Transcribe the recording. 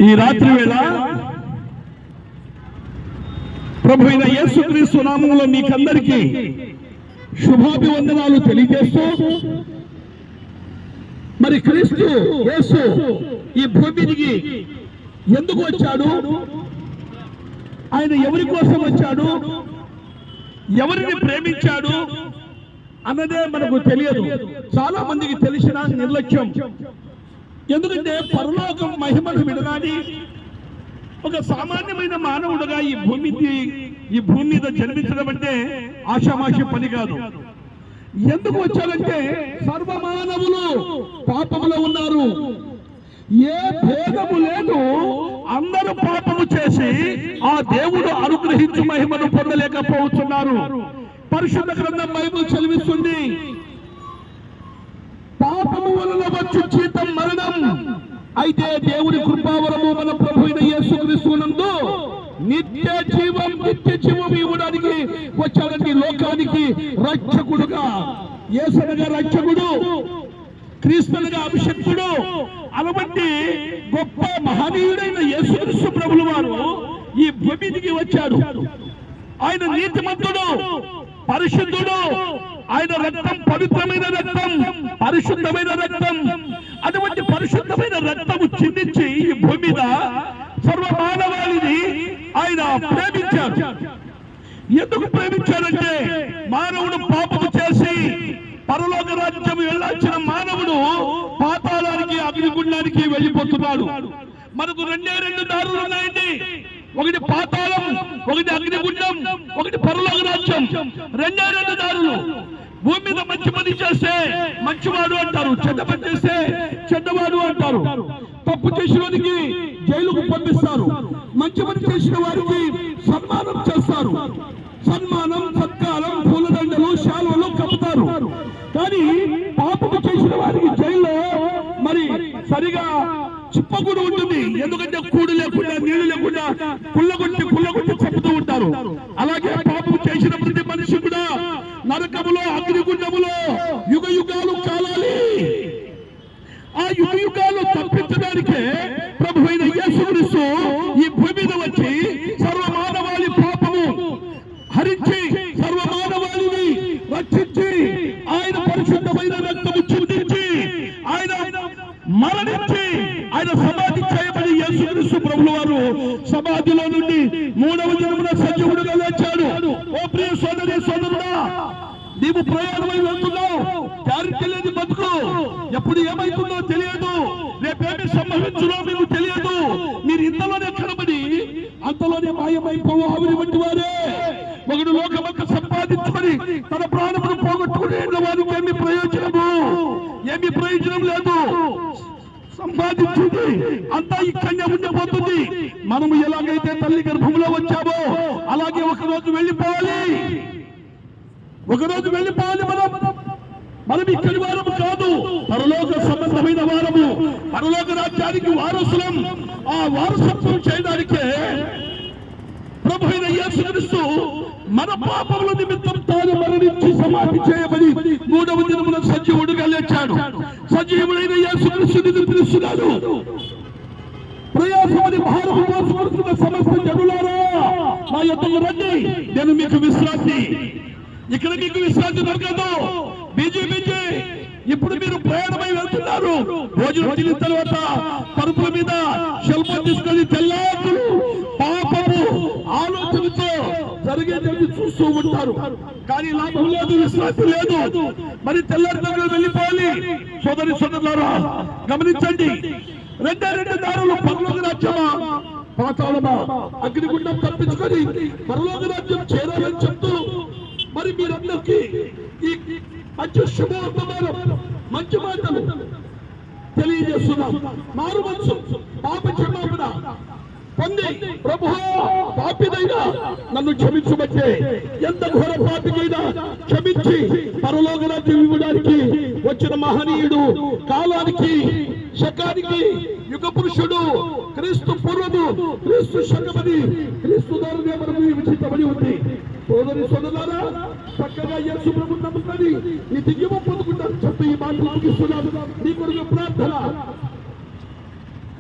ఈ రాత్రి వేళ ప్రభు అయిన యేసుక్రీస్తు నామములో మీకందరికీ శుభాభివందనాలు తెలియజేస్తూ, మరి క్రీస్తు యేసు ఈ భూమికి ఎందుకు వచ్చాడు, ఆయన ఎవరి కోసం వచ్చాడు, ఎవరిని ప్రేమించాడు అన్నదే మనకు తెలియదు. చాలా మందికి తెలిసిన నిర్లక్ష్యం. ఎందుకంటే పరలోకం మహిమను విడనాడి ఒక సామాన్యమైన మానవుడుగా ఈ భూమి మీద జన్మించడం అంటే ఆషామాషి పని కాదు. ఎందుకు వచ్చారంటే సర్వమానవులు పాపములో ఉన్నారు, ఏ భేదము లేదు, అందరూ పాపము చేసి ఆ దేవుడు అనుగ్రహించు మహిమను పొందలేకపోతున్నారు. పరిశుద్ధ గ్రంథం బైబిల్ చదివిస్తుంది, పాపము వలన వచ్చు జీతం మరణం, అయితే దేవుని కృపావరము మన ప్రభు అయిన యేసుక్రీస్తునందు నిత్య జీవం ఇవ్వడానికి వచ్చాడండి. లోకానికి రక్షకుడుగా, యేసనగా రక్షకుడు, క్రీస్తునిగా అభిషక్తుడు, అలాంటి గొప్ప మహనీయుడైన యేసుక్రీస్తు ప్రభుల వారు ఈ భూమికి వచ్చాడు. ఆయన నీతిమంతుడు, పరిశుద్ధుడు, ఆయన రక్తం పవిత్రమైన రక్తం, పరిశుద్ధమైన రక్తం. అటువంటి పరిశుద్ధమైన రక్తము చిందించి ఈ భూమి మీద సర్వమానవాళిని ఆయన ప్రేమించాడు. ఎందుకు ప్రేమించాడంటే మానవుడు పాపము చేసి పరలోక రాజ్యం వెళ్ళాల్సిన మానవుడు పాతాళానికి, అగ్నిగుండానికి వెళ్ళిపోతున్నాడు. మనకు రెండు దారులు ఉన్నాయండి. ఒకటి పాతాళం, ఒకటి అగ్నిగుండం, ఒకటి పరలోక రాజ్యం. రెండు దారులు. భూమి మీద మంచి పని చేస్తే మంచివాడు అంటారు, చెడ్డ పని చేస్తే చెడ్డవాడు అంటారు. తప్పు చేసిన వారికి జైలుకు పంపిస్తారు, మంచి పని చేసిన వారికి సన్మానం చేస్తారు. సన్మానం, సత్కారం, పూలదండలు, శాలువలు కప్పుతారు. కానీ పాపము చేసిన వారికి జైల్లో మరి సరిగా చిప్పకూడు ఉంటుంది. ఎందుకంటే కూడు లేకుండా, నీళ్లు లేకుండా కుళ్ళగొట్టి చెప్తూ ఉంటారు. అలాగే పాపం చేసిన ప్రతి మనిషి కూడా నరకములో, అగ్నిగుండములో యుగ యుగాలు కాలాలి. ఆ యుగ యుగాలు తప్పించడానికే ప్రభు అయిన యేసుక్రీస్తు ఈ భూమి మీద వచ్చి సర్వమానవాళి పాపము హరించి సర్వమానవాళిని రక్షించి ఆయన పరిశుద్ధమైన రక్తము చిందించి ఆయన మరణించి ఆయన సమాధి చేయబడి యేసుక్రీస్తు ప్రభుల వారు సమాధిలో నుండి 3వ దినమున సజీవుడుగా లేచాడు. ఓ ప్రియ సోదరి సోదరుడా, నీవు ప్రయాణమై వెళ్తున్నావు. గ్యారెంటీ లేదు బతుకు. ఎప్పుడు ఏమైతుందో తెలియదు, రేపేమి సంభవించునో మీకు తెలియదు. మీరు ఇంతలోనే కనబడి అంతలోనే మాయమైపోవాలి వంటి వారే. ఒకడు లోకమంతా సంపాదించుకొని తన ప్రాణమును పోగొట్టుకునే వారికి ఏమి ప్రయోజనం లేదు. సంపాదించింది అంతా ఇక్కడనే ఉండిపోతుంది. మనము ఎలాగైతే తల్లి గర్భంలో వచ్చామో అలాగే ఒకరోజు వెళ్ళిపోవాలి. మనం ఇక్కడి వారము కాదు, పరలోక సంబంధమైన వారము, పరలోక రాజ్యానికి వారసులం. ఆ వారసత్వం చేయడానికే ప్రభు అయిన యేసుక్రీస్తు మన పాపముల నిమిత్తం తాను మరణించి సమాధి చేయబడి 3వ దినమున సజీవుడుగా లేచాడు. సజీవుడైన యేసుక్రీస్తుని పిలుస్తున్నాడు. ప్రయాసమని భారము మోసుకొస్తున్న సమస్త జనులారా, నా యొద్దకు రండి, నేను మీకు విశ్రాంతి. ఇక్కడ మీకు విశ్రాంతి దొరకదు. బీజీ ఇప్పుడు మీరు ప్రయాణమై వెళ్తున్నారు. భోజనం తిన్న తర్వాత పరుపుల మీద శల్పం తీసుకొని తెల్లారులు పాపము ఆలోచనతో జరిగేది చూస్తూ ఉంటారు. కానీ లాభం లేదు, విశ్రాంతి లేదు. మరి తెల్లారి దగ్గర వెళ్ళిపోవాలి. సోదరి సోదరులారా గమనించండి, రెండు దారులు, పరలోక రాజ్యమా పాతాళమా. అగ్నిగుండం తప్పించుకొని పరలోక రాజ్యం చేరాలని చెప్తూ మరి మీరందరికీ ఈ మంచి శుభవర్తమానం, మంచి మాటలు తెలియజేస్తున్నాం. మారు మనసు, పాప క్షమాపణ పొంది ప్రభువా పాపినైనా నన్ను క్షమించబట్టే, ఎంత ఘోర పాపికైనా క్షమించి పరలోక రాజ్యం ఇవ్వడానికి వచ్చిన మహనీయుడు, కాలానికి శకానికి యుగ పురుషుడు, క్రీస్తు పూర్వము, క్రీస్తు శకమని, క్రీస్తు ద్వారానే మనకు విచితమని ఉంది. సోదరి సోదరులారా, చక్కగా యేసు ప్రభువుని నమ్ముకొని ఈ దివ్యము పొందుకుంటారు చెప్పి ఈ మాటలు ముగిస్తున్నాను. నీ కొరకు ప్రార్థన.